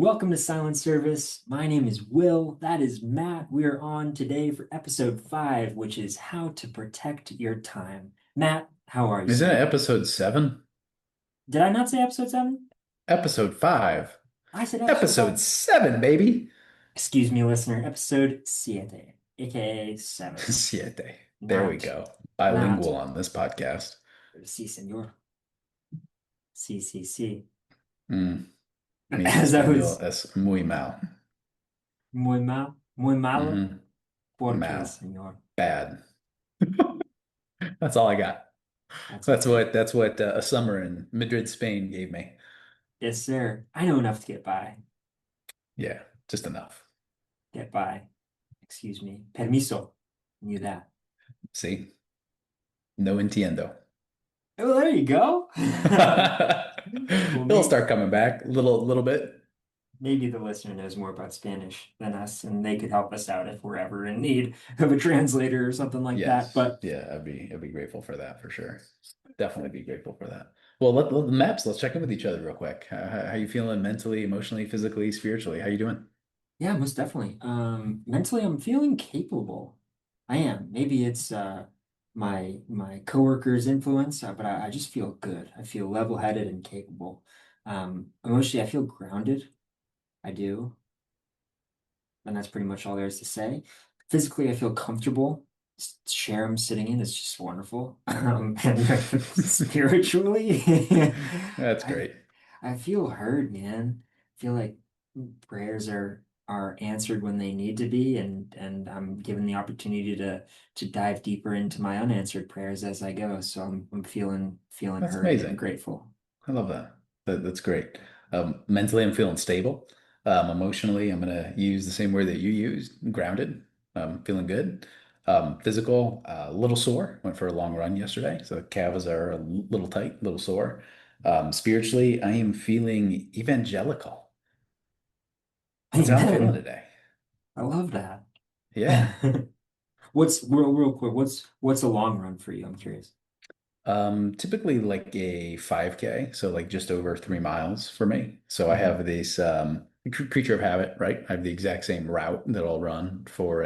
Welcome to Silent Service. My name is Will. That is Matt. We are on today for episode 5, which is how to protect your time. Matt, how are you, Isn't it sir? episode 7? Did I not say episode 7? Episode 5. I said episode Episode 5. 7, baby. Excuse me, listener. Episode 7, aka 7. Siete. There we Not, go. not, Bilingual on this podcast. si, senor. Si, si, si. Mm, mi As I español was, es muy mal. muy malo, Hmm. porque, Mal. senor. Bad. That's all I got. That's That's okay. what a summer in Madrid, Spain gave me. Yes, sir. I know enough to get by. Yeah, just enough. Get by. Excuse me. Permiso. Knew that. See? No entiendo. Oh, there you go. Well, It'll start coming back a little bit. maybe the listener knows more about Spanish than us, and they could help us out if we're ever in need of a translator or something like that. Yes. But Yeah, I'd be grateful for that for sure. Definitely be grateful for that. Well, the maps, let's check in with each other real quick. How you feeling mentally, emotionally, physically, spiritually? How you doing? yeah, most definitely. Mentally, I'm feeling capable. I am. Maybe it's my coworkers' influence, but I just feel good. I feel level-headed and capable. Emotionally, I feel grounded. I do. And that's pretty much all there is to say. Physically, I feel comfortable. Chair I'm sitting in is just wonderful. And spiritually, That's I great. I feel heard, man. I feel like prayers are answered when they need to be, and I'm given the opportunity to dive deeper into my unanswered prayers as I go. So I'm feeling That's heard and amazing. grateful. I love that. That's great. Mentally, I'm feeling stable. Emotionally, I'm gonna use the same word that you used, grounded. Feeling good. Physical, a little sore. Went for a long run yesterday, so the calves are a little tight, a little sore. Spiritually, I am feeling evangelical. That's how I'm feeling Amen. today. I love that. Yeah. What's real quick? What's a long run for you? I'm curious. Typically like a 5K, so like just over 3 miles for me. So I Mhm. have this creature of habit, right? I have the exact same route that I'll run for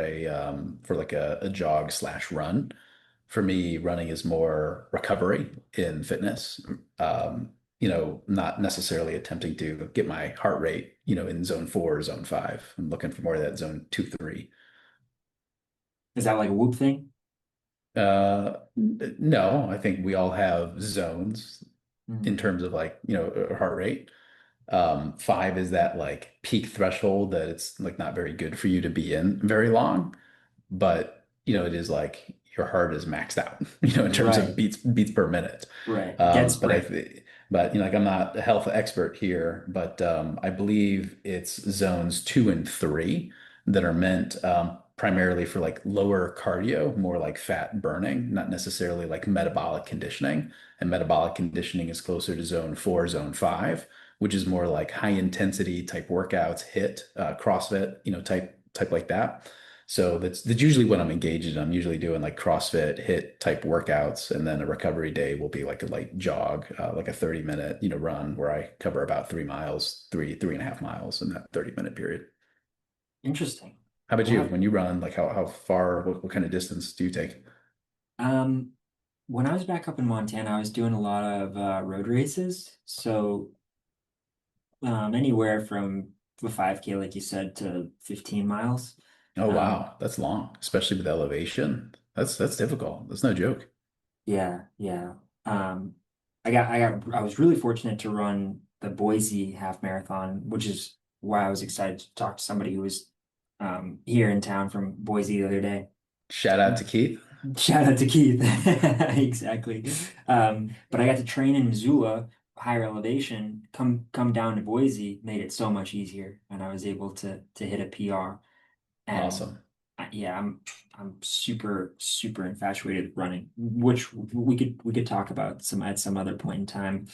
for like a jog slash run. For me, running is more recovery in fitness. Not necessarily attempting to get my heart rate, in zone 4 or zone 5. I'm looking for more of that zone 2, 3. Is that like a Whoop thing? No, I think we all have zones in Mhm. terms of like, heart rate. 5 is that like peak threshold that it's like not very good for you to be in very long, but it is like your heart is maxed out, in terms of Right, beats per minute. right. Dead But sprint. like I'm not a health expert here, but I believe it's zones 2 and 3 that are meant primarily for like lower cardio, more like fat burning, not necessarily like metabolic conditioning. And metabolic conditioning is closer to zone 4, zone 5, which is more like high intensity type workouts, hit, CrossFit, type like that. So that's usually what I'm engaged in. I'm usually doing like CrossFit hit type workouts, and then a recovery day will be like a light jog, like a 30 minute, run where I cover about 3 miles, 3.5 miles in that 30-minute period. Interesting. How about you? Yeah. When you run, like how far, what kind of distance do you take? Um, when I was back up in Montana, I was doing a lot of road races. So anywhere from the 5K, like you said, to 15 miles. Oh Um, wow, that's long, especially with elevation. That's difficult. That's no joke. yeah, yeah. Um, I was really fortunate to run the Boise half marathon, which is why I was excited to talk to somebody who was here in town from Boise the other day. Shout out to Keith. Shout out to Keith. Exactly. But I got to train in Missoula, higher elevation, come down to Boise, made it so much easier, and I was able to hit a PR. And Awesome. yeah, I'm super infatuated with running, which we could talk about some at some other point in time.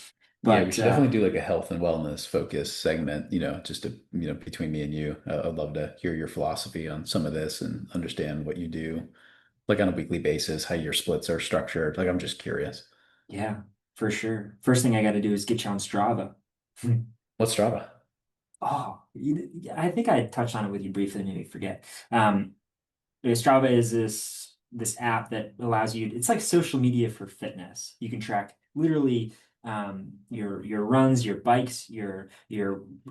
Yeah, we But should definitely do like a health and wellness focus segment, just to, between me and you. I'd love to hear your philosophy on some of this and understand what you do, like on a weekly basis, how your splits are structured. Like, I'm just curious. yeah, for sure. First thing I got to do is get you on Strava. What's Strava? I think I touched on it with you briefly, maybe forget. Um, Strava is this app that allows you, it's like social media for fitness. You can track literally your runs, your bikes, your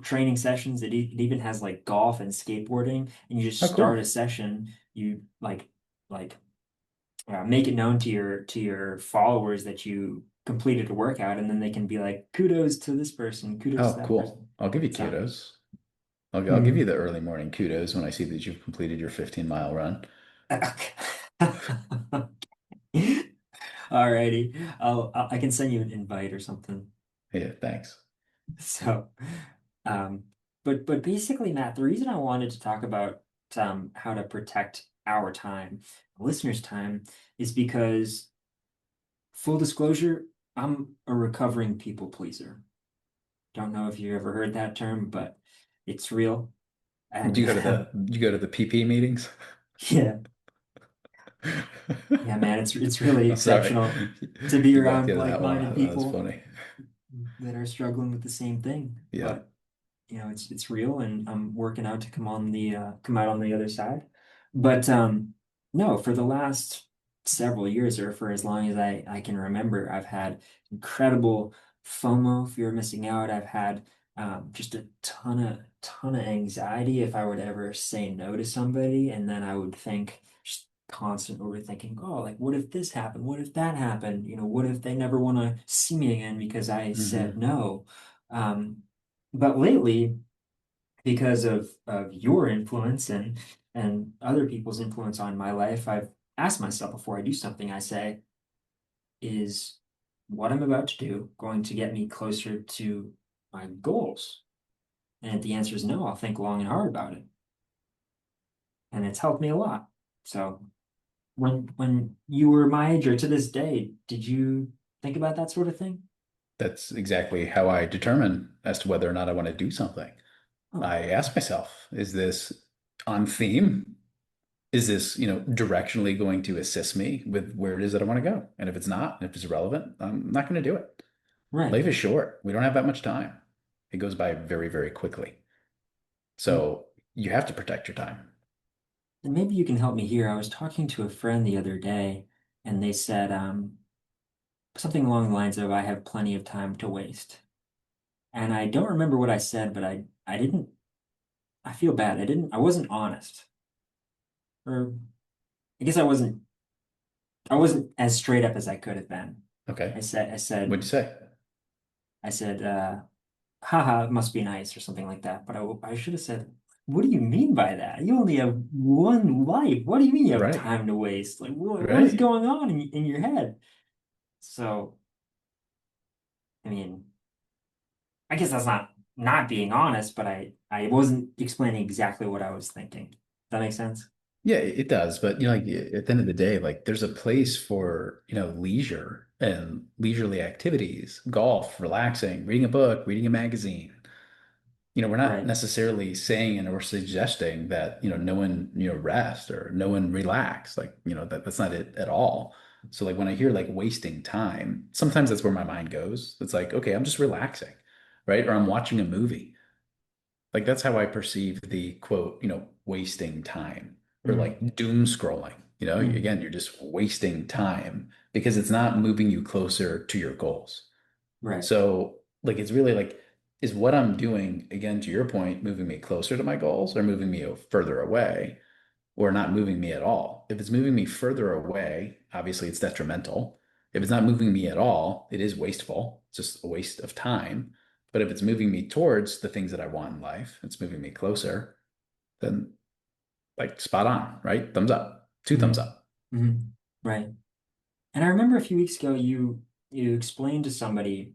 training sessions. It even has like golf and skateboarding, and you just Oh, start a cool. session. You like make it known to your followers that you completed a workout, and then they can be like, kudos to this person, kudos to Oh, that cool. person. I'll give you So, kudos. I'll give you hmm. the early morning kudos when I see that you've completed your 15-mile run. Alrighty. I can send you an invite or something. Yeah, thanks. So, um, but basically, Matt, the reason I wanted to talk about how to protect our time, listeners' time, is because full disclosure, I'm a recovering people pleaser. Don't know if you ever heard that term, but it's real. Do you And go to the PP meetings? yeah, yeah, man, it's really I'm sorry. exceptional to be You backed around into that like-minded one. That's people funny. that are struggling with the same thing. Yep. But it's real, and I'm working out to come out on the other side. But no, for the last several years, or for as long as I can remember, I've had incredible FOMO, fear of missing out. I've had just a ton of anxiety if I were to ever say no to somebody, and then I would think just constant overthinking, oh, like what if this happened? What if that happened? What if they never want to see me again because I said Hmm. no? Um, but lately, because of your influence and other people's influence on my life, I've asked myself before I do something, I say, is what I'm about to do going to get me closer to my goals? And if the answer is no, I'll think long and hard about it. And it's helped me a lot. So when you were my age or to this day, did you think about that sort of thing? That's exactly how I determine as to whether or not I want to do something. Oh, I ask myself, is this on theme? Is this, directionally going to assist me with where it is that I want to go? And if it's not, if it's irrelevant, I'm not going to do it. right. Life is short. We don't have that much time. It goes by very, very quickly. And So you have to protect your time. and maybe you can help me here. I was talking to a friend the other day, and they said, something along the lines of I have plenty of time to waste. And I don't remember what I said, but I didn't I feel bad. I wasn't honest. Or I guess I wasn't as straight up as I could have been. I Okay. said I What'd said you say? I said haha, it must be nice or something like that. But I should have said, what do you mean by that? You only have one life. What do you mean you have Right. time to waste? Like what is Right. going on in your head? So, I mean, I guess that's not being honest, but I wasn't explaining exactly what I was thinking. Does that make sense? Yeah, it does. But like at the end of the day, like there's a place for, leisure and leisurely activities, golf, relaxing, reading a book, reading a magazine. We're not Right. necessarily saying and or suggesting that, no one, rest or no one relax. Like, that's not it at all. So like when I hear like wasting time, sometimes that's where my mind goes. It's like, okay, I'm just relaxing, right? Or I'm watching a movie. Like that's how I perceive the quote, wasting time or Mm, like doom scrolling. mm, Again, you're just wasting time because it's not moving you closer to your goals. right. So, like, it's really like, is what I'm doing, again, to your point, moving me closer to my goals or moving me further away or not moving me at all? If it's moving me further away, obviously it's detrimental. If it's not moving me at all, it is wasteful. It's just a waste of time. But if it's moving me towards the things that I want in life, it's moving me closer, then like spot on, right? Thumbs up, two thumbs Mm, up. mm, right. And I remember a few weeks ago you explained to somebody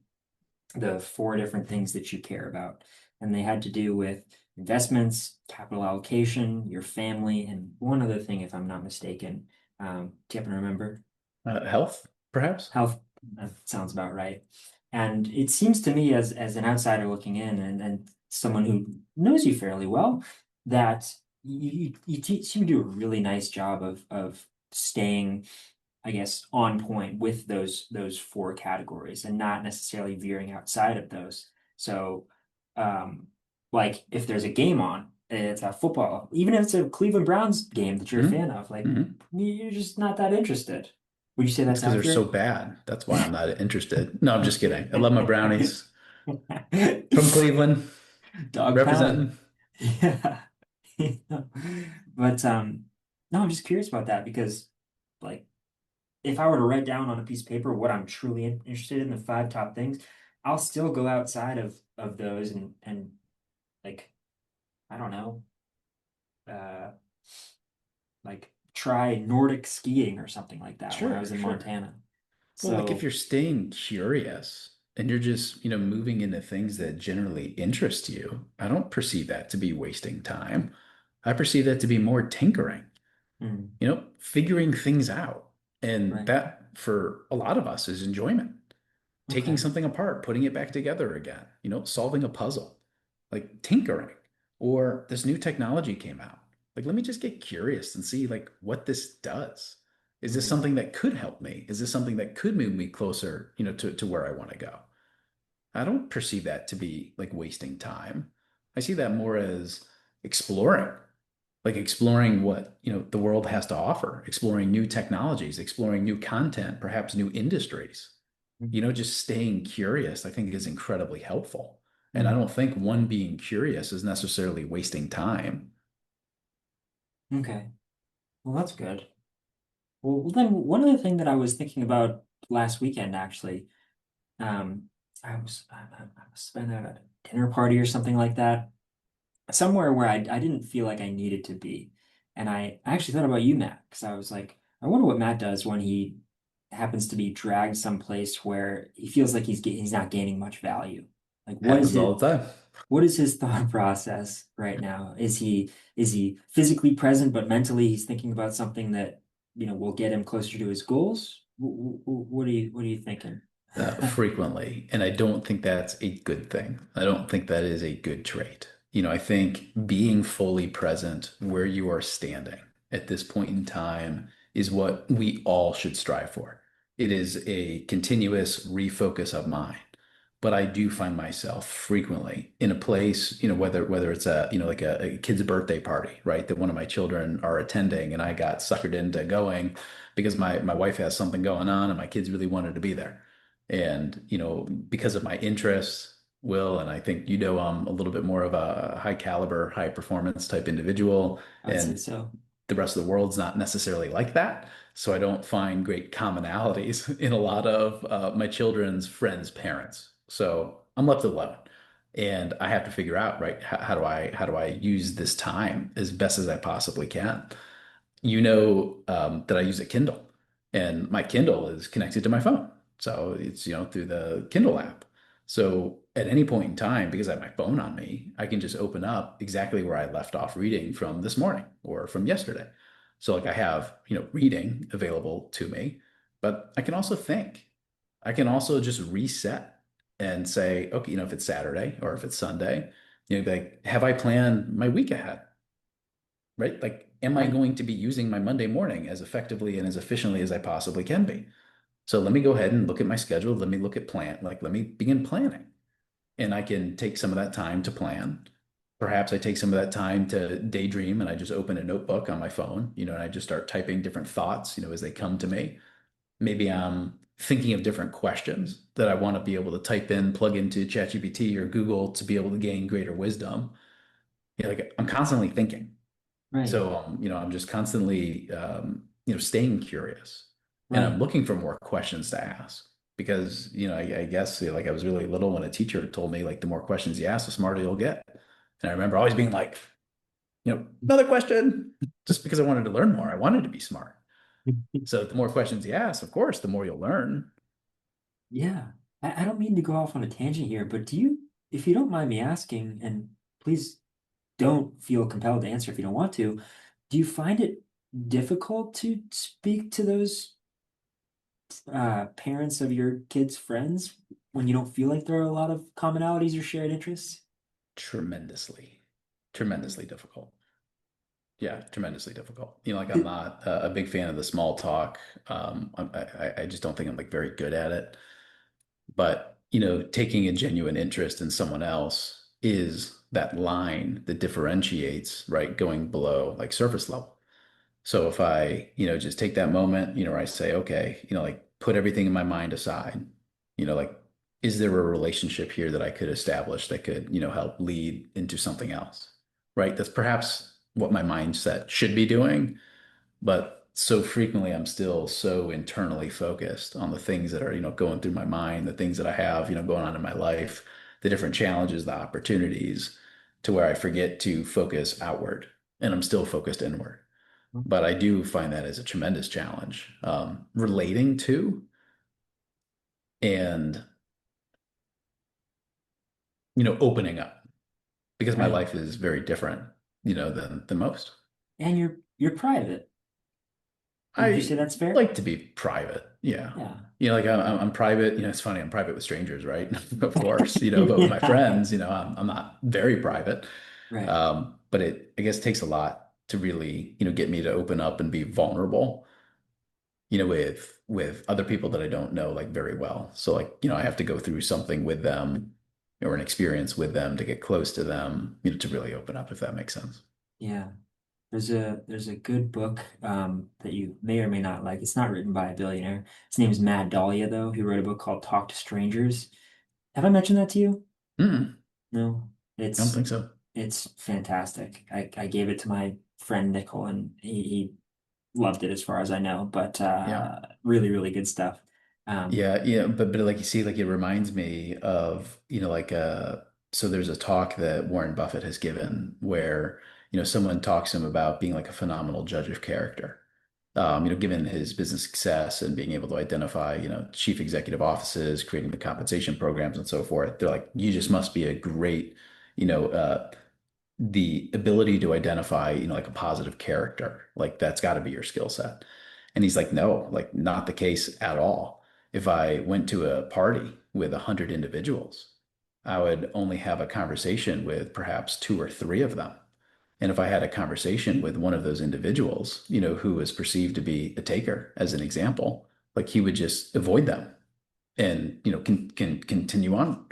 the four different things that you care about, and they had to do with investments, capital allocation, your family, and one other thing, if I'm not mistaken. Do you happen to remember? Health, perhaps? Health, that sounds about right. And it seems to me as an outsider looking in and someone who knows you fairly well, that seem to do a really nice job of staying, I guess, on point with those four categories and not necessarily veering outside of those. So, um, like if there's a game on, it's a football, even if it's a Cleveland Browns game that you're a Hmm. fan of, like Hmm. you're just not that interested. Would you say It's that's because they're so accurate? bad. That's why I'm not interested. No, I'm just kidding. I love my brownies from Cleveland, Dog pound. representing. Yeah. But no, I'm just curious about that because like if I were to write down on a piece of paper what I'm truly interested in, the five top things, I'll still go outside of those and like I don't know, uh like try Nordic skiing or something like that when I Sure, was in sure. Montana. Well, like if So, you're staying curious and you're just, moving into things that generally interest you, I don't perceive that to be wasting time. I perceive that to be more tinkering, mm, figuring things out. And right. that for a lot of us is enjoyment. Taking Okay. something apart, putting it back together again, solving a puzzle, like tinkering, or this new technology came out. Like, let me just get curious and see like what this does. Is this Hmm. something that could help me? Is this something that could move me closer, to where I want to go? I don't perceive that to be like wasting time. I see that more as exploring, like exploring what, the world has to offer, exploring new technologies, exploring new content, perhaps new industries. Just staying curious, I think is incredibly helpful. And I Mm, don't think one being curious is necessarily wasting time. okay. Well, that's good. Well, then one other thing that I was thinking about last weekend, actually, um, I was spent at a dinner party or something like that, somewhere where I didn't feel like I needed to be. And I actually thought about you, Matt, because I was like, I wonder what Matt does when he happens to be dragged someplace where he feels like he's not gaining much value. Like, Happens all the time. what is his thought process right now? Is he physically present, but mentally he's thinking about something that, will get him closer to his goals? What are you thinking? Frequently. And I don't think that's a good thing. I don't think that is a good trait. I think being fully present where you are standing at this point in time is what we all should strive for. It is a continuous refocus of mind. But I do find myself frequently in a place, whether it's like a kid's birthday party, right? That one of my children are attending and I got suckered into going because my wife has something going on and my kids really wanted to be there. And, because of my interests, Will, and I think, I'm a little bit more of a high caliber, high performance type individual, I would say and so. the rest of the world's not necessarily like that. So I don't find great commonalities in a lot of my children's friends' parents. So I'm left alone. And I have to figure out, right, how do I use this time as best as I possibly can? That I use a Kindle, and my Kindle is connected to my phone. So it's, through the Kindle app. So at any point in time, because I have my phone on me, I can just open up exactly where I left off reading from this morning or from yesterday. So like I have, reading available to me, but I can also think. I can also just reset and say, okay, if it's Saturday or if it's Sunday, like, have I planned my week ahead? Right? Like, am I Right. going to be using my Monday morning as effectively and as efficiently as I possibly can be? So let me go ahead and look at my schedule. Let me look at let me begin planning. And I can take some of that time to plan. Perhaps I take some of that time to daydream and I just open a notebook on my phone, and I just start typing different thoughts, as they come to me. Maybe I'm thinking of different questions that I want to be able to type in, plug into ChatGPT or Google to be able to gain greater wisdom. Like I'm constantly thinking. Right. So, I'm just constantly, staying curious and I'm Right. looking for more questions to ask because, I guess like I was really little when a teacher told me like the more questions you ask, the smarter you'll get. And I remember always being like, another question, just because I wanted to learn more. I wanted to be smart. So the more questions you ask, of course, the more you'll learn. Yeah. I don't mean to go off on a tangent here, but if you don't mind me asking, and please don't feel compelled to answer if you don't want to, do you find it difficult to speak to those parents of your kids' friends when you don't feel like there are a lot of commonalities or shared interests? Tremendously, tremendously difficult. Yeah, tremendously difficult. Like I'm It- not a big fan of the small talk. I just don't think I'm like very good at it. But, taking a genuine interest in someone else is that line that differentiates, right, going below like surface level. So if I, just take that moment, where I say, okay, like put everything in my mind aside, like, is there a relationship here that I could establish that could, help lead into something else? Right? That's perhaps what my mindset should be doing, but so frequently I'm still so internally focused on the things that are, going through my mind, the things that I have, going on in my life, the different challenges, the opportunities, to where I forget to focus outward and I'm still focused inward. But I do find that as a tremendous challenge, relating to and, opening up because my Right. life is very different, than most. And you're private. Would you say I that's fair? like to be private. Yeah. Yeah. Like I'm private, it's funny, I'm private with strangers, right? Of course, but with my Yeah. friends, I'm not very private. Right. But I guess takes a lot to really, get me to open up and be vulnerable, with other people that I don't know like very well. So like, I have to go through something with them or an experience with them to get close to them, to really open up, if that makes sense. Yeah. There's a good book that you may or may not like. It's not written by a billionaire. His name is Matt Dahlia, though. He wrote a book called Talk to Strangers. Have I mentioned that to you? Mm, No. I don't It's think so. it's fantastic. I gave it to my friend Nickel, and he loved it as far as I know. But Yeah. really, really good stuff. Um, Yeah, yeah, but like you see, like it reminds me of, like so there's a talk that Warren Buffett has given where, someone talks to him about being like a phenomenal judge of character. Given his business success and being able to identify, chief executive offices, creating the compensation programs and so forth. They're like, you just must be a great, you know, the ability to identify, like a positive character, like that's got to be your skill set. And he's like, no, like not the case at all. If I went to a party with 100 individuals, I would only have a conversation with perhaps two or three of them. And if I had a conversation with one of those individuals, who was perceived to be a taker, as an example, like he would just avoid them and, can continue on.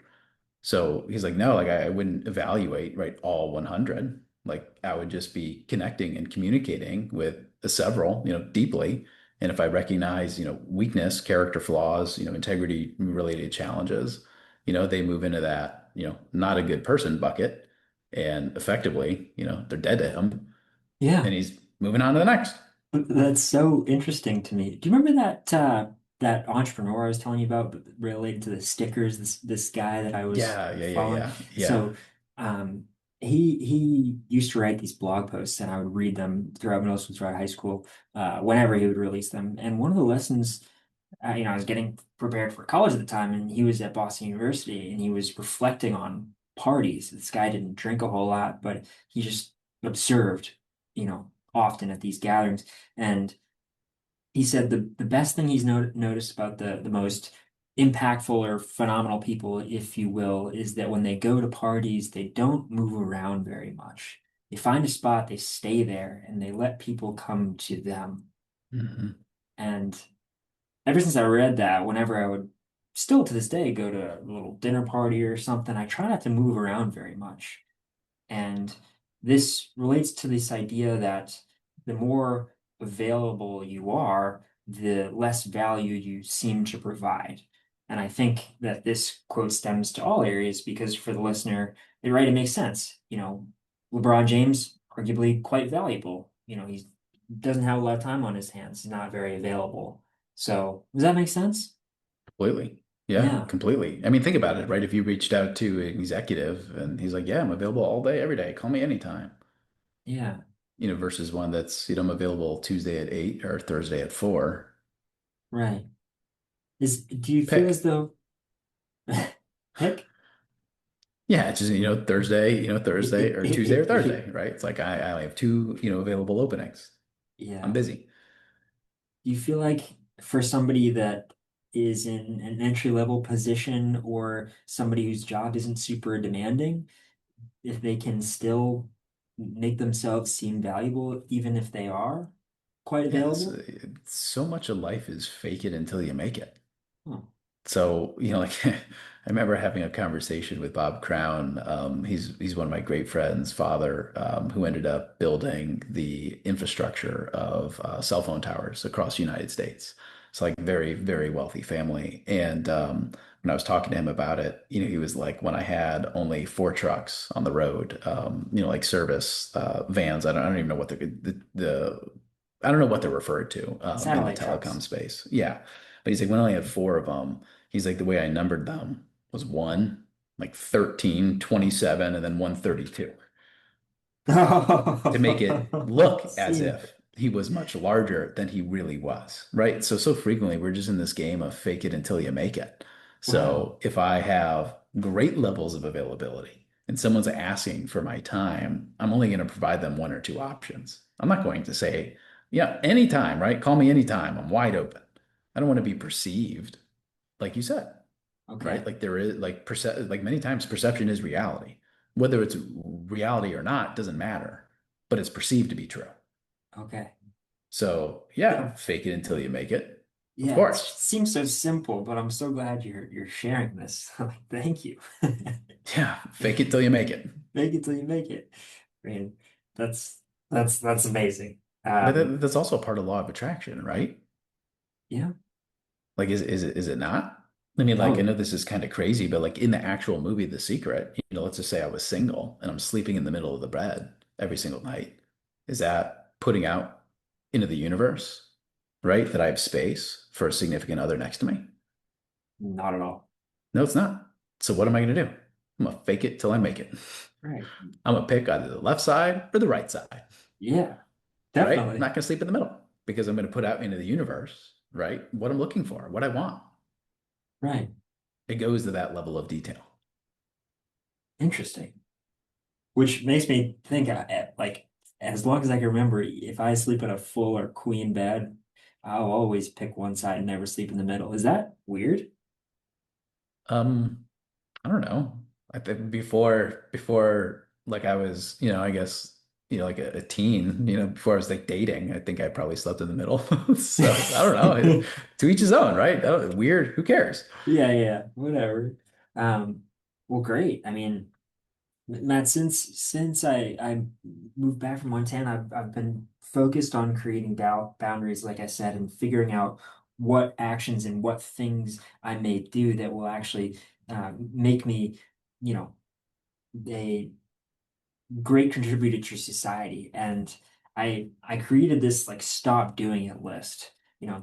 So he's like, no, like I wouldn't evaluate, right, all 100. Like I would just be connecting and communicating with several, deeply. And if I recognize, weakness, character flaws, integrity related challenges, they move into that, not a good person bucket. And effectively, they're dead to him yeah. and he's moving on to the next. That's so interesting to me. Do you remember that entrepreneur I was telling you about related to the stickers? This guy that I was Yeah, yeah, yeah, following. yeah, yeah. So he used to write these blog posts, and I would read them throughout middle school, throughout high school, whenever he would release them. And one of the lessons, I was getting prepared for college at the time, and he was at Boston University, and he was reflecting on parties. This guy didn't drink a whole lot, but he just observed, often at these gatherings. And he said the best thing he's noticed about the most impactful or phenomenal people, if you will, is that when they go to parties, they don't move around very much. They find a spot, they stay there, and they let people come to them. Mhm. And ever since I read that, whenever I would still to this day go to a little dinner party or something, I try not to move around very much. And this relates to this idea that the more available you are, the less value you seem to provide. And I think that this quote stems to all areas because for the listener, right, it makes sense. LeBron James, arguably quite valuable. He doesn't have a lot of time on his hands. He's not very available. So, does that make sense? Completely. Yeah, Yeah. completely. I mean, think about it, right? If you reached out to an executive and he's like, yeah, I'm available all day, every day. Call me anytime. Yeah. Versus one that's, I'm available Tuesday at 8 or Thursday at 4. Right. Do you feel as Pick. though pick? Yeah, it's just, Thursday or Tuesday or Thursday, right? It's like I only have two, available openings. I'm Yeah. busy. Do you feel like for somebody that is in an entry level position or somebody whose job isn't super demanding, if they can still make themselves seem valuable, even if they are quite Yeah, available? so much of life is fake it until you make it. Huh. So, like I remember having a conversation with Bob Crown. He's one of my great friends' father, who ended up building the infrastructure of cell phone towers across the United States. It's like very, very wealthy family. And when I was talking to him about it, he was like, when I had only four trucks on the road, like service vans. I don't even know what the I don't know what they're referred to in the Satellite telecom trucks. space. Yeah. But he's like, when I only had four of them, he's like, the way I numbered them was one, like 13, 27, and then 132 to make it look as See, if he was much larger than he really was, right? So frequently we're just in this game of fake it until you make it. wow. So if I have great levels of availability and someone's asking for my time, I'm only going to provide them one or two options. I'm not going to say, yeah, anytime, right? Call me anytime. I'm wide open. I don't want to be perceived, like you said, right? Okay. Like there is like many times perception is reality. Whether it's reality or not doesn't matter, but it's perceived to be true. Okay. So Yeah. yeah, fake it until you make it. Of Yeah. It course. seems so simple, but I'm so glad you're sharing this. Thank you. Yeah, fake it till you make it. Make it till you make it. I mean, that's that's amazing. But that's also part of law of attraction, right? Yeah. Like is it not? I mean, like I No. know this is kind of crazy, but like in the actual movie The Secret, let's just say I was single and I'm sleeping in the middle of the bed every single night. Is that putting out into the universe, right? That I have space for a significant other next to me? Not at all. No, it's not. So what am I gonna do? I'm gonna fake it till I make it. Right. I'm gonna pick either the left side or the right side, Yeah. right? I'm Definitely. not gonna sleep in the middle because I'm gonna put out into the universe, right? What I'm looking for, what I want. Right. It goes to that level of detail. Interesting. Which makes me think, like, as long as I can remember, if I sleep in a full or queen bed, I'll always pick one side and never sleep in the middle. Is that weird? Um, I don't know. I think before like I was, I guess, like a teen, before I was like dating, I think I probably slept in the middle. So I don't know. To each his own, right? Weird. Who cares? Yeah, yeah, whatever. Um, well, great. I mean, Matt, since I moved back from Montana, I've been focused on creating boundaries, like I said, and figuring out what actions and what things I may do that will actually make me, you know, a great contributor to society. And I created this like stop doing it list,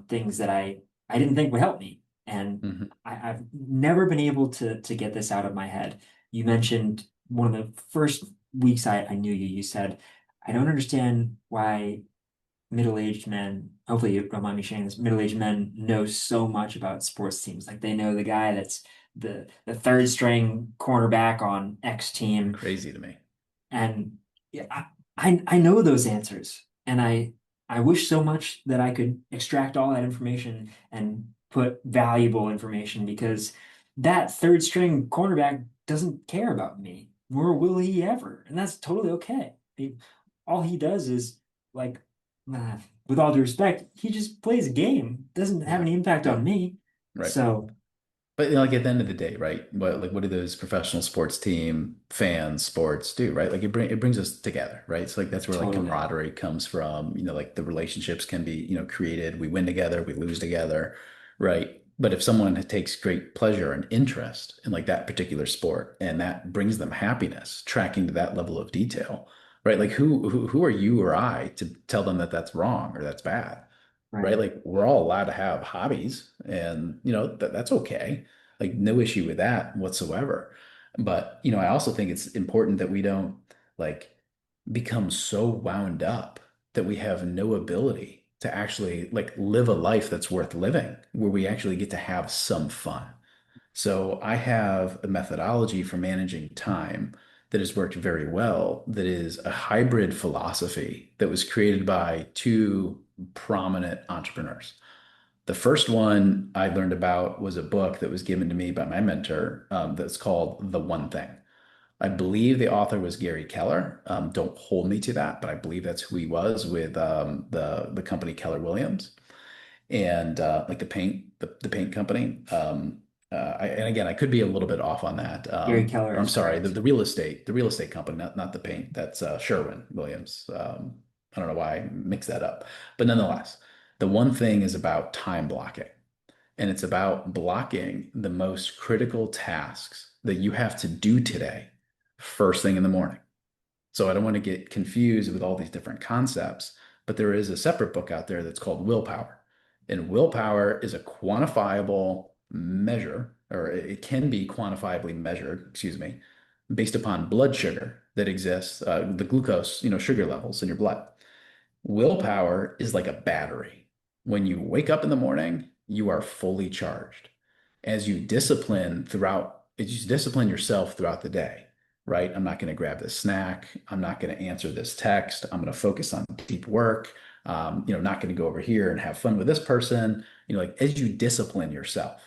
things that I didn't think would help me. And Mhm. I've never been able to get this out of my head. You mentioned one of the first weeks I knew you, you said, I don't understand why middle-aged men, hopefully you don't mind me sharing this, middle-aged men know so much about sports teams. Like they know the guy that's the third string cornerback on X team Crazy to me. and yeah, I know those answers, and I wish so much that I could extract all that information and put valuable information because that third string cornerback doesn't care about me, nor will he ever, and that's totally okay. All he does is like, uh, with all due respect, he just plays a game, doesn't have Yeah. any impact on me. Right. So But like at the end of the day, right? What do those professional sports team fans sports do, right? Like it brings us together, right? So like that's where like totally, camaraderie comes from. Like the relationships can be, created. We win together, we lose together, right? But if someone takes great pleasure and interest in like that particular sport and that brings them happiness, tracking to that level of detail, right? Like who are you or I to tell them that that's wrong or that's bad? Right? right, Like we're all allowed to have hobbies and that's okay. Like no issue with that whatsoever. But, I also think it's important that we don't like become so wound up that we have no ability to actually like live a life that's worth living, where we actually get to have some fun. So I have a methodology for managing time that has worked very well, that is a hybrid philosophy that was created by two prominent entrepreneurs. The first one I learned about was a book that was given to me by my mentor, that's called The One Thing. I believe the author was Gary Keller. Don't hold me to that, but I believe that's who he was with the company Keller Williams and like the paint company. And again, I could be a little bit off on that. Gary Keller Or I'm is sorry, correct. the real estate company, not the paint. That's Sherwin-Williams. I don't know why I mixed that up, but nonetheless, the one thing is about time blocking, and it's about blocking the most critical tasks that you have to do today, first thing in the morning. So I don't want to get confused with all these different concepts, but there is a separate book out there that's called Willpower. And willpower is a quantifiable measure, or it can be quantifiably measured, excuse me, based upon blood sugar that exists, the glucose, sugar levels in your blood. Willpower is like a battery. When you wake up in the morning, you are fully charged. As you discipline yourself throughout the day, right? I'm not going to grab this snack. I'm not going to answer this text. I'm going to focus on deep work. Not going to go over here and have fun with this person. Like as you discipline yourself,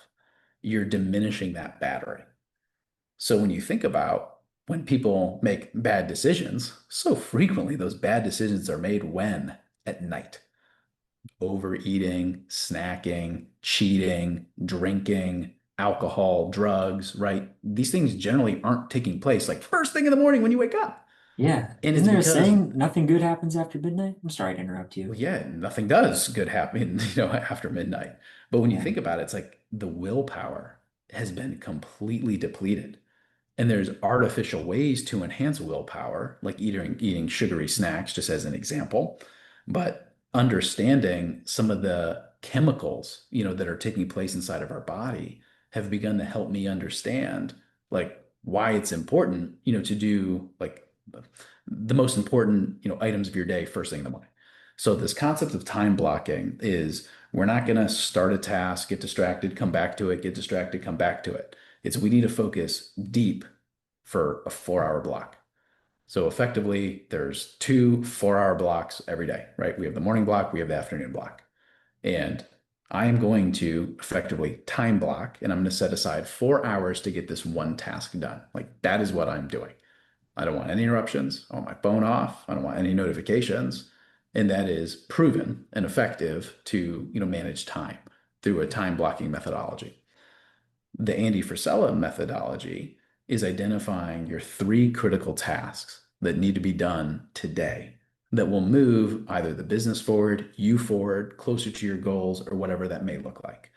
you're diminishing that battery. So when you think about when people make bad decisions, so frequently those bad decisions are made when? At night. Overeating, snacking, cheating, drinking, alcohol, drugs, right? These things generally aren't taking place like first thing in the morning when you wake up. Yeah. And Isn't it's there a because, saying, nothing good happens after midnight? I'm sorry to interrupt you. well, yeah, nothing does good happen, after midnight. But when you Yeah. think about it, it's like the willpower has been completely depleted. And there's artificial ways to enhance willpower, like eating sugary snacks, just as an example. But understanding some of the chemicals, that are taking place inside of our body have begun to help me understand like why it's important, to do like the most important, items of your day first thing in the morning. So this concept of time blocking is we're not going to start a task, get distracted, come back to it, get distracted, come back to it. It's we need to focus deep for a 4 hour block. So effectively, there's two 4 hour blocks every day, right? We have the morning block, we have the afternoon block. And I am going to effectively time block and I'm going to set aside 4 hours to get this one task done. Like that is what I'm doing. I don't want any interruptions. I want my phone off. I don't want any notifications. And that is proven and effective to, manage time through a time blocking methodology. The Andy Frisella methodology is identifying your three critical tasks that need to be done today that will move either the business forward, you forward, closer to your goals, or whatever that may look like.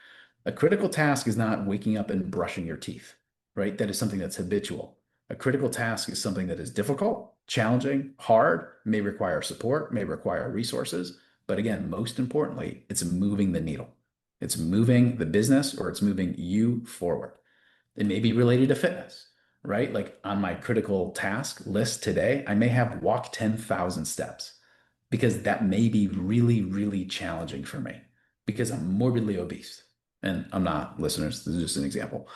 A critical task is not waking up and brushing your teeth, right? That is something that's habitual. A critical task is something that is difficult, challenging, hard, may require support, may require resources. But again, most importantly, it's moving the needle. It's moving the business or it's moving you forward. It may be related to fitness, right? Like on my critical task list today, I may have walk 10,000 steps because that may be really, really challenging for me because I'm morbidly obese. And I'm not, listeners, this is just an example.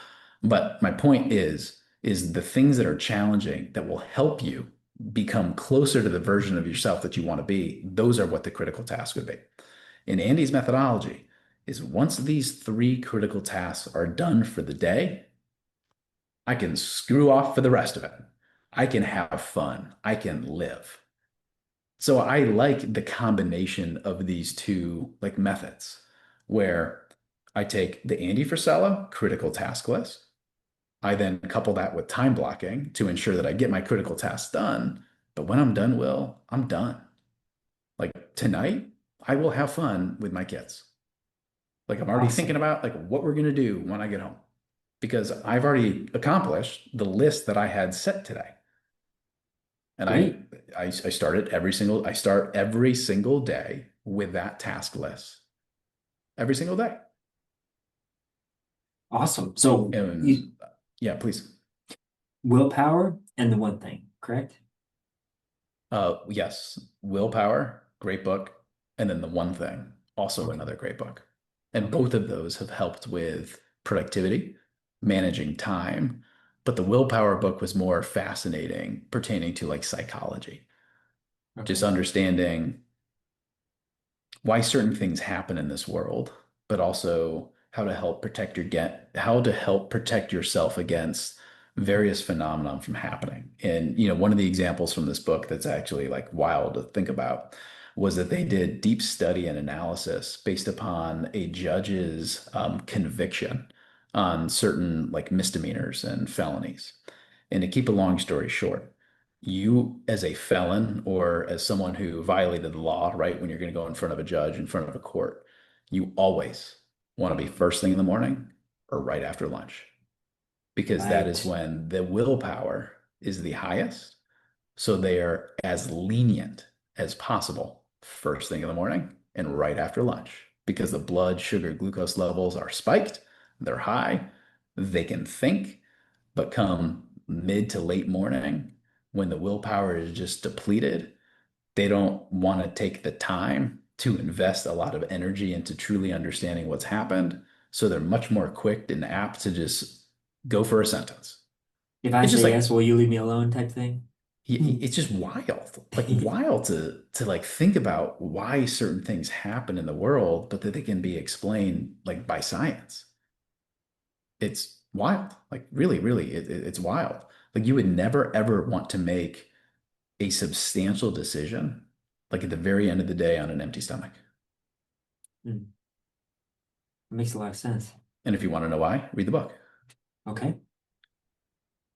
But my point is the things that are challenging that will help you become closer to the version of yourself that you want to be, those are what the critical task would be. In Andy's methodology, is once these three critical tasks are done for the day, I can screw off for the rest of it. I can have fun. I can live. So I like the combination of these two like methods where I take the Andy Frisella critical task list. I then couple that with time blocking to ensure that I get my critical tasks done. But when I'm done, Will, I'm done. Like tonight, I will have fun with my kids. Like I'm already thinking Awesome. about like what we're gonna do when I get home because I've already accomplished the list that I had set today. And Great. I start every single day with that task list. Every single day. Awesome. So you And yeah, please. willpower and the one thing, correct? Yes, Willpower, great book. And then The One Thing, also Okay. another great book. And Okay. both of those have helped with productivity, managing time. But the Willpower book was more fascinating pertaining to like psychology, just Okay. understanding why certain things happen in this world, but also how to help protect yourself against various phenomenon from happening. And one of the examples from this book that's actually like wild to think about was that they did deep study and analysis based upon a judge's conviction on certain like misdemeanors and felonies. And to keep a long story short, you as a felon or as someone who violated the law, right, when you're going to go in front of a judge, in front of a court, you always want to be first thing in the morning or right after lunch, because that is Right. when the willpower is the highest. So they are as lenient as possible first thing in the morning and right after lunch because the blood sugar glucose levels are spiked, they're high, they can think, but come mid to late morning when the willpower is just depleted, they don't want to take the time to invest a lot of energy into truly understanding what's happened. So they're much more quick and apt to just go for a sentence. If I It's just say yes, like will you leave me alone type thing? Hmm. it's just wild, like wild to like think about why certain things happen in the world, but that they can be explained like by science. It's wild, like really, really, it's wild. Like you would never ever want to make a substantial decision, like at the very end of the day on an empty stomach. Hmm. It makes a lot of sense. And if you want to know why, read the book. Okay.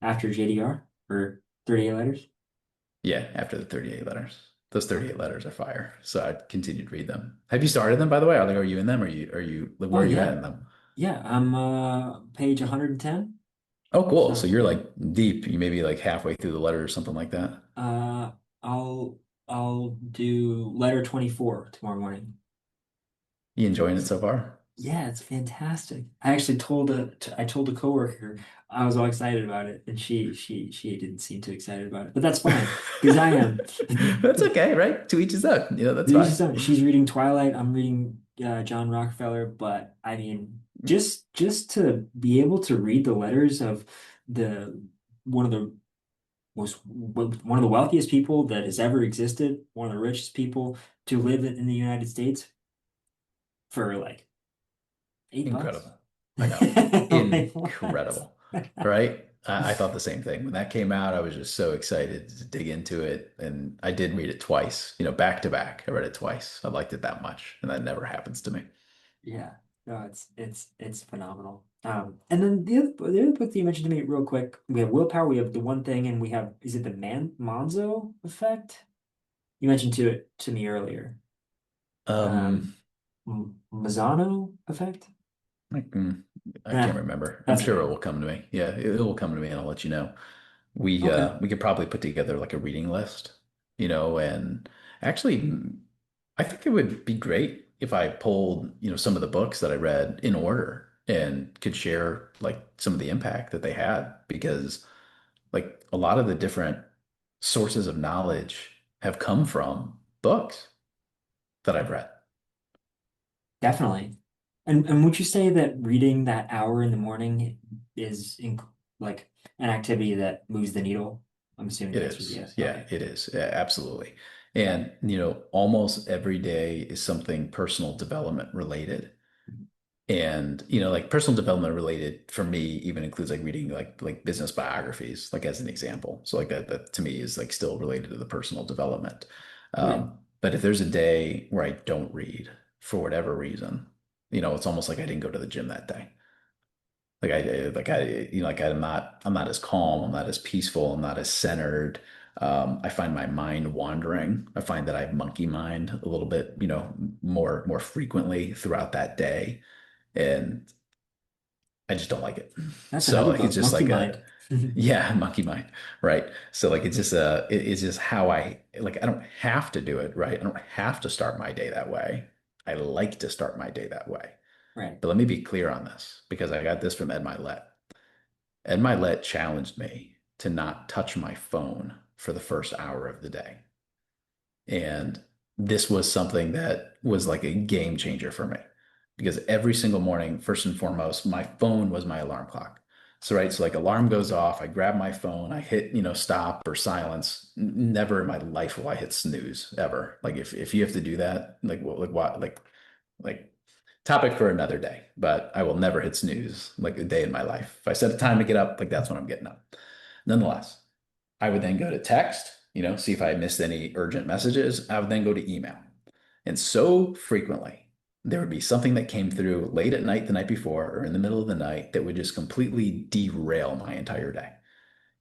After JDR or 38 letters? Yeah, after the 38 letters. Those Okay. 38 letters are fire. So I continued to read them. Have you started them, by the way? Are you in them? Like, Oh where are you at yeah. in them? Yeah, I'm page 110. Oh, cool. So So you're like deep. You may be like halfway through the letter or something like that. uh I'll do letter 24 tomorrow morning. You enjoying it so far? Yeah, it's fantastic. I actually I told a coworker I was all excited about it, and she didn't seem too excited about it. But that's fine because I am. That's okay, right? To each his own. That's She's fine. done. She's reading Twilight. I'm reading John Rockefeller. But I mean, just to be able to read the letters of the one of the one of the wealthiest people that has ever existed, one of the richest people to live in the United States for like $8. Incredible. I know. Like what? Incredible. Right? I thought the same thing. When that came out, I was just so excited to dig into it. And I did read it twice, back to back. I read it twice. I liked it that much. And that never happens to me. Yeah, no, it's phenomenal. And then the other book that you mentioned to me real quick, we have willpower, we have the one thing, and we have is it the Manzo effect? You mentioned to me earlier. Um, Um, Mazzano effect? like, I can't Nah, remember. I'm that's sure it okay. will come to me. Yeah, it will come to me and I'll let you know. We Okay. uh we could probably put together like a reading list, and actually I think it would be great if I pulled, some of the books that I read in order and could share like some of the impact that they had because like a lot of the different sources of knowledge have come from books that I've read. Definitely. And would you say that reading that hour in the morning is like an activity that moves the needle? I'm assuming It the answer is is. yes. Yeah, Okay. it is. Yeah, absolutely. Yeah. And, almost every day is something personal development related. And, like personal development related for me even includes like reading like business biographies, like as an example. So like that to me is like still related to the personal development. Right. But if there's a day where I don't read for whatever reason, it's almost like I didn't go to the gym that day. Like I'm not as calm, I'm not as peaceful, I'm not as centered. I find my mind wandering. I find that I have monkey mind a little bit, more frequently throughout that day. And I just don't like it. That's So another like it's book, just Monkey like Mind. yeah, monkey mind, right? So like it's just how I don't have to do it, right? I don't have to start my day that way. I like to start my day that way. Right. But let me be clear on this because I got this from Ed Milet. Ed Milet challenged me to not touch my phone for the first hour of the day. And this was something that was like a game changer for me because every single morning, first and foremost, my phone was my alarm clock. So, right, so like alarm goes off, I grab my phone, I hit, stop or silence. Never in my life will I hit snooze ever. Like if you have to do that, like what, like topic for another day, but I will never hit snooze like a day in my life. If I set a time to get up, like that's when I'm getting up. Nonetheless, I would then go to text, see if I missed any urgent messages. I would then go to email. And so frequently, there would be something that came through late at night the night before or in the middle of the night that would just completely derail my entire day.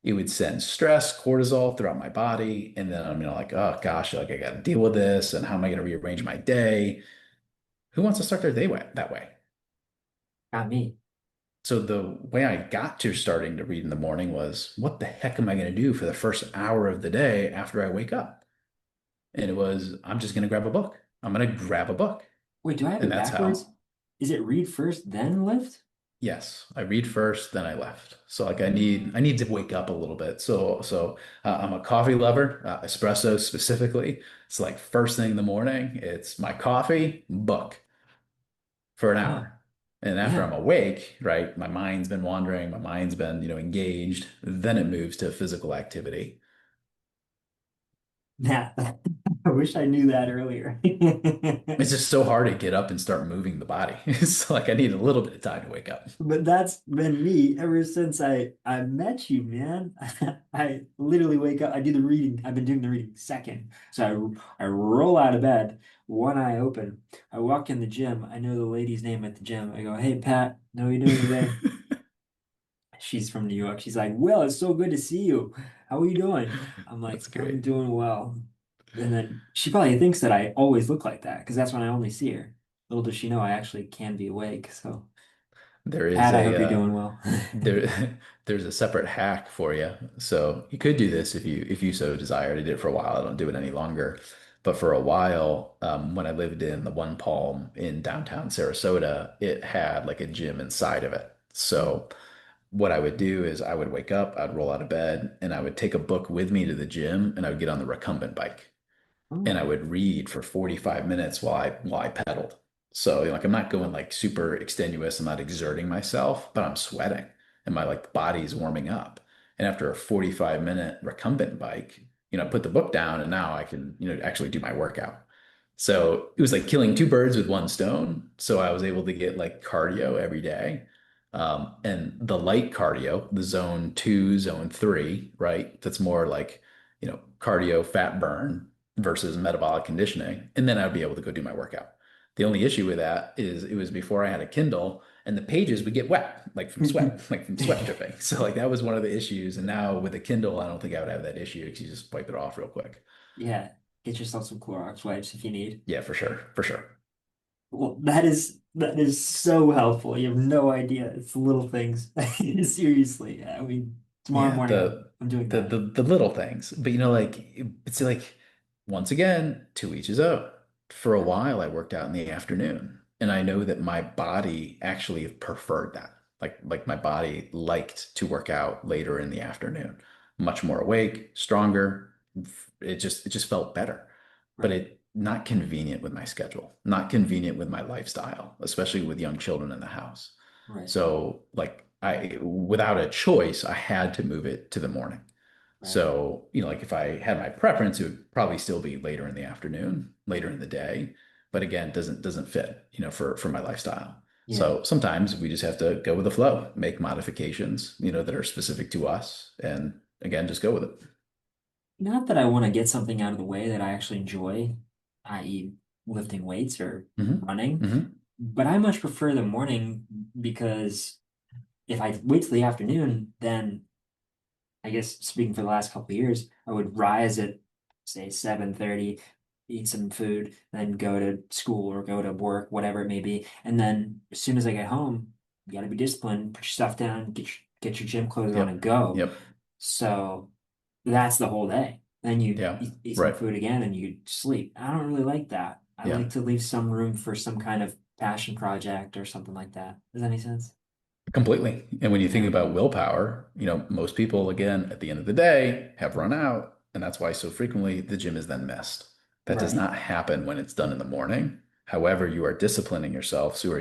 It would send stress, cortisol throughout my body. And then I'm, like, oh gosh, like I got to deal with this. And how am I going to rearrange my day? Who wants to start their day that way? Not me. So the way I got to starting to read in the morning was, what the heck am I going to do for the first hour of the day after I wake up? And it was, I'm just going to grab a book. I'm going to grab a book. Wait, do I have And it that's backwards? how. Is it read first, then lift? Yes, I read first, then I left. So like I Mm. need to wake up a little bit. I'm a coffee lover, espresso specifically. It's like first thing in the morning, it's my coffee, book for an Oh, hour. And after yeah. I'm awake, right, my mind's been wandering, my mind's been, engaged, then it moves to physical activity. Yeah. I wish I knew that earlier. It's just so hard to get up and start moving the body. It's like I need a little bit of time to wake up. But that's been me ever since I met you, man. I literally wake up, I do the reading. I've been doing the reading second. So I roll out of bed, one eye open. I walk in the gym. I know the lady's name at the gym. I go, "Hey Pat, how are you doing today?" She's from New York. She's like, "Well, it's so good to see you. How are you doing?" I'm like, That's "I'm great. doing well." And then she probably thinks that I always look like that because that's when I only see her. Little does she know I actually can be awake. So, There is Pat, I a hope you're doing well. there there's a separate hack for you. So you could do this if you so desired. I did it for a while. I don't do it any longer. But for a while, when I lived in the One Palm in downtown Sarasota, it had like a gym inside of it. So what I would do is I would wake up, I'd roll out of bed, and I would take a book with me to the gym, and I would get on the recumbent bike and I Oh, would read for 45 minutes while I pedaled. So, like I'm not going like super extenuous, I'm not exerting myself, but I'm sweating and my like body's warming up. And after a 45-minute recumbent bike, I put the book down and now I can, actually do my workout. So it was like killing two birds with one stone. So I was able to get like cardio every day. And the light cardio, the zone two, zone three, right? That's more like, cardio fat burn versus metabolic conditioning. And then I'd be able to go do my workout. The only issue with that is it was before I had a Kindle and the pages would get wet, like from sweat, like from sweat dripping. So like that was one of the issues. And now with a Kindle, I don't think I would have that issue because you just wipe it off real quick. yeah. Get yourself some Clorox wipes if you need. Yeah, for sure. For sure. Well, that is so helpful. You have no idea. It's the little things. Seriously. I mean, tomorrow Yeah, morning I'm doing that. the little things. But like it's like once again, to each his own. For a while I worked out in the afternoon, and I know that my body actually preferred that. Like my body liked to work out later in the afternoon. Much more awake, stronger. It just felt better. But Right. it not convenient with my schedule, not convenient with my lifestyle, especially with young children in the house. Right. So like without a choice, I had to move it to the morning. Right. So, like if I had my preference, it would probably still be later in the afternoon, later in the day. But again, doesn't fit, for my lifestyle. Yeah. So sometimes we just have to go with the flow, make modifications, that are specific to us. And again, just go with it. Not that I want to get something out of the way that I actually enjoy, i.e., lifting weights or Hmm. running, Hmm. but I much prefer the morning because if I wait till the afternoon, then I guess speaking for the last couple of years, I would rise at say 7:30, eat some food, then go to school or go to work, whatever it may be. And then as soon as I get home, you got to be disciplined, put your stuff down, get your gym clothes on and Yep. go. Yep. So that's the whole day. Then you Yeah. eat some Right. food again and you sleep. I don't really like that. I Yeah. like to leave some room for some kind of passion project or something like that. Does that make sense? Completely. And when you think Yeah. about willpower, most people, again, at the end of the day, have run out. And that's why so frequently the gym is then missed. That does Right. not happen when it's done in the morning. However, you are disciplining yourself. So you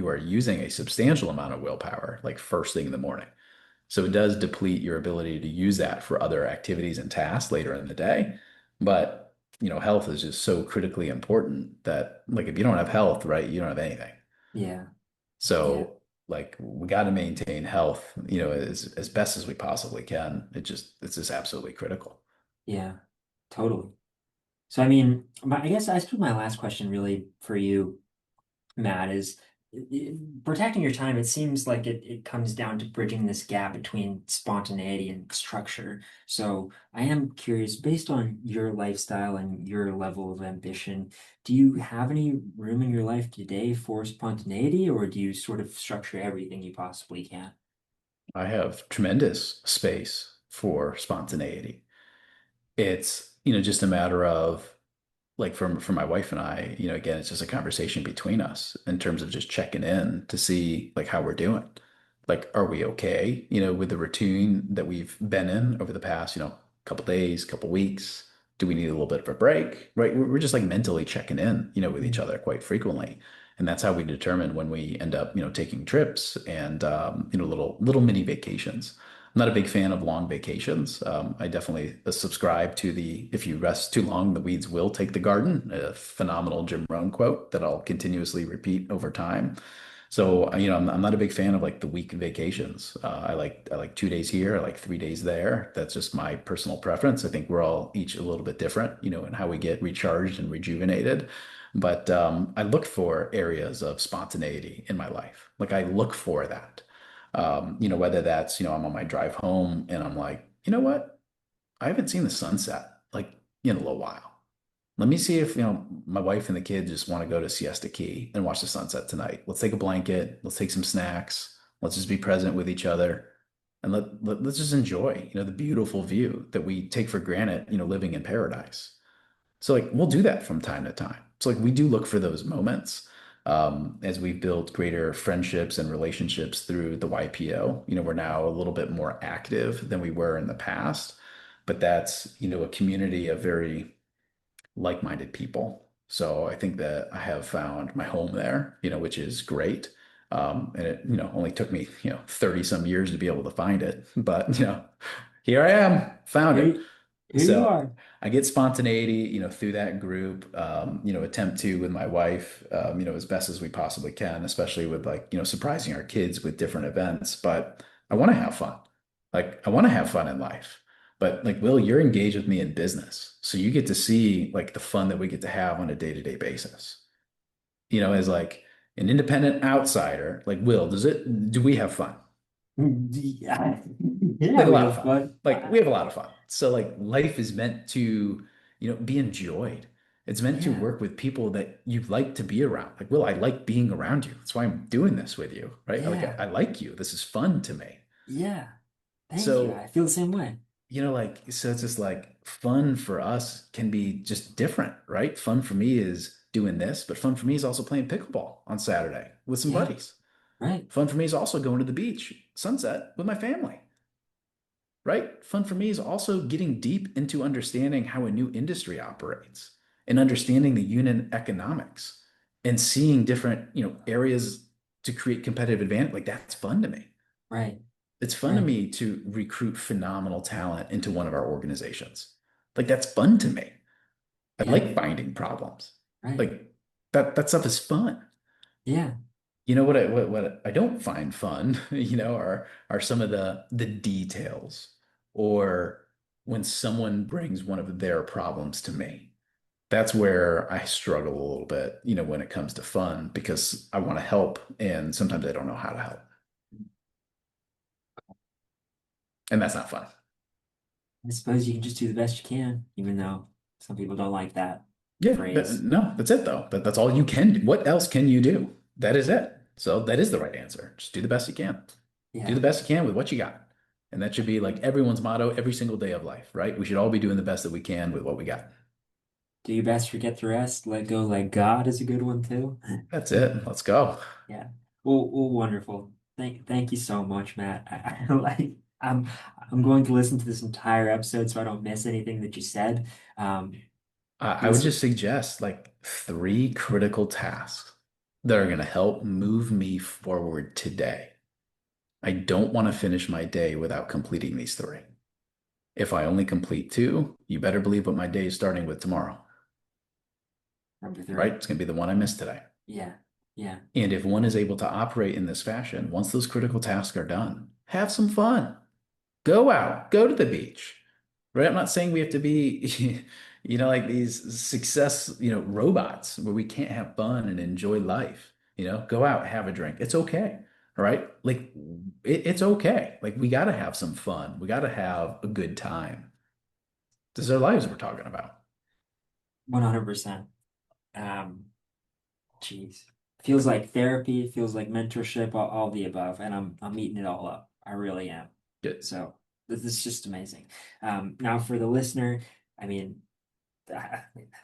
are using a substantial amount of willpower, like first thing in the morning. So it does deplete your ability to use that for other activities and tasks later in the day. But, health is just so critically important that like if you don't have health, right, you don't have anything. Yeah. Yeah. So like we got to maintain health, as best as we possibly can. It's just absolutely critical. Yeah. Totally. So I mean, I guess I suppose my last question really for you. Matt, is protecting your time. It seems like it comes down to bridging this gap between spontaneity and structure. So I am curious, based on your lifestyle and your level of ambition, do you have any room in your life today for spontaneity, or do you sort of structure everything you possibly can? I have tremendous space for spontaneity. It's, just a matter of like for my wife and I, again, it's just a conversation between us in terms of just checking in to see like how we're doing. Like, are we okay, with the routine that we've been in over the past, couple days, couple weeks? Do we need a little bit of a break? Right? We're just like mentally checking in, with each Mm, other quite frequently. And that's how we determine when we end up, taking trips and little mini vacations. I'm not a big fan of long vacations. I definitely subscribe to the if you rest too long, the weeds will take the garden, a phenomenal Jim Rohn quote that I'll continuously repeat over time. So, I'm not a big fan of like the week vacations. I like 2 days here, I like 3 days there. That's just my personal preference. I think we're all each a little bit different, in how we get recharged and rejuvenated. But I look for areas of spontaneity in my life. Like I look for that. Whether that's, I'm on my drive home and I'm like, you know what? I haven't seen the sunset like in a little while. Let me see if, my wife and the kids just want to go to Siesta Key and watch the sunset tonight. Let's take a blanket. Let's take some snacks. Let's just be present with each other and let's just enjoy, the beautiful view that we take for granted, living in paradise. So like we'll do that from time to time. So like we do look for those moments as we build greater friendships and relationships through the YPO. We're now a little bit more active than we were in the past, but that's, a community of very like-minded people. So I think that I have found my home there, which is great. And it, only took me, 30 some years to be able to find it, but here I am, found Here, it. here you So are. I get spontaneity, through that group, attempt to with my wife, as best as we possibly can, especially with like, surprising our kids with different events. But I want to have fun. Like I want to have fun in life. But like, Will, you're engaged with me in business. So you get to see like the fun that we get to have on a day-to-day basis. As like an independent outsider, like Will, do we have fun? Yeah, yeah, Like a we lot of have fun. fun. Like we have a lot of fun. So like life is meant to, be enjoyed. It's meant to Yeah, work with people that you like to be around. Like, Will, I like being around you. That's why I'm doing this with you, right? Like yeah, I like you. This is fun to me. yeah. Thank you. I So, feel the same way. so it's just like fun for us can be just different, right? Fun for me is doing this, but fun for me is also playing pickleball on Saturday with some Yeah, buddies. right, Fun for me is also going to the beach, sunset with my family. Right? Fun for me is also getting deep into understanding how a new industry operates and understanding the unit economics and seeing different, areas to create competitive advantage. Like that's fun to me. right, It's fun to right. me to recruit phenomenal talent into one of our organizations. Like that's fun to me. I Yeah, like finding problems. right. Like that stuff is fun. Yeah, What I don't find fun, are some of the details or when someone brings one of their problems to me. That's where I struggle a little bit, when it comes to fun because I want to help and sometimes I don't know how to help. And that's not fun. I suppose you can just do the best you can, even though some people don't like that Yeah, phrase. no, that's it though. That's all you can do. What else can you do? That is it. So that is the right answer. Just do the best you can. Do Yeah, the best you can with what you got. And that should be like everyone's motto every single day of life, right? We should all be doing the best that we can with what we got. do your best, forget the rest, let go, let God is a good one too. That's it. Let's go. Yeah. Well, wonderful. Thank you so much, Matt. I like I'm going to listen to this entire episode so I don't miss anything that you said. Um, I would this just suggest like three critical tasks that are going to help move me forward today. I don't want to finish my day without completing these three. If I only complete two, you better believe what my day is starting with tomorrow, number right? three. It's going to be the one I missed today. Yeah, yeah, And if one is able to operate in this fashion, once those critical tasks are done, have some fun. Go out, go to the beach, right? I'm not saying we have to be, like these success, robots where we can't have fun and enjoy life. Go out, have a drink. It's okay. All right. Like it's okay. Like we got to have some fun. We got to have a good time. This is our lives we're talking about. 100%. Um, Jeez. Feels like therapy, feels like mentorship, all the above, and I'm eating it all up. I really am. Good. So this is just amazing. Now for the listener, I mean,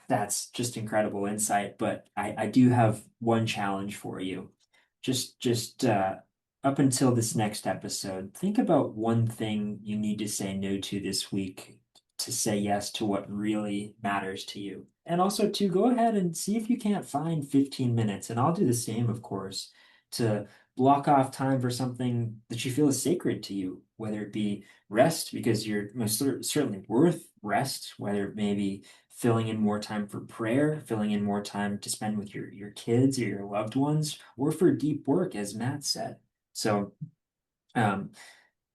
that's just incredible insight, but I do have one challenge for you. Just up until this next episode, think about one thing you need to say no to this week to say yes to what really matters to you. And also to go ahead and see if you can't find 15 minutes, and I'll do the same, of course, to block off time for something that you feel is sacred to you, whether it be rest, because you're most certainly worth rest, whether it may be filling in more time for prayer, filling in more time to spend with your kids or your loved ones, or for deep work, as Matt said. So um,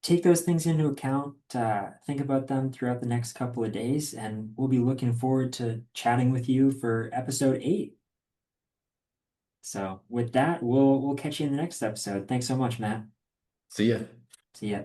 take those things into account, think about them throughout the next couple of days, and we'll be looking forward to chatting with you for episode 8. So with that, we'll catch you in the next episode. Thanks so much, Matt. See ya. See ya.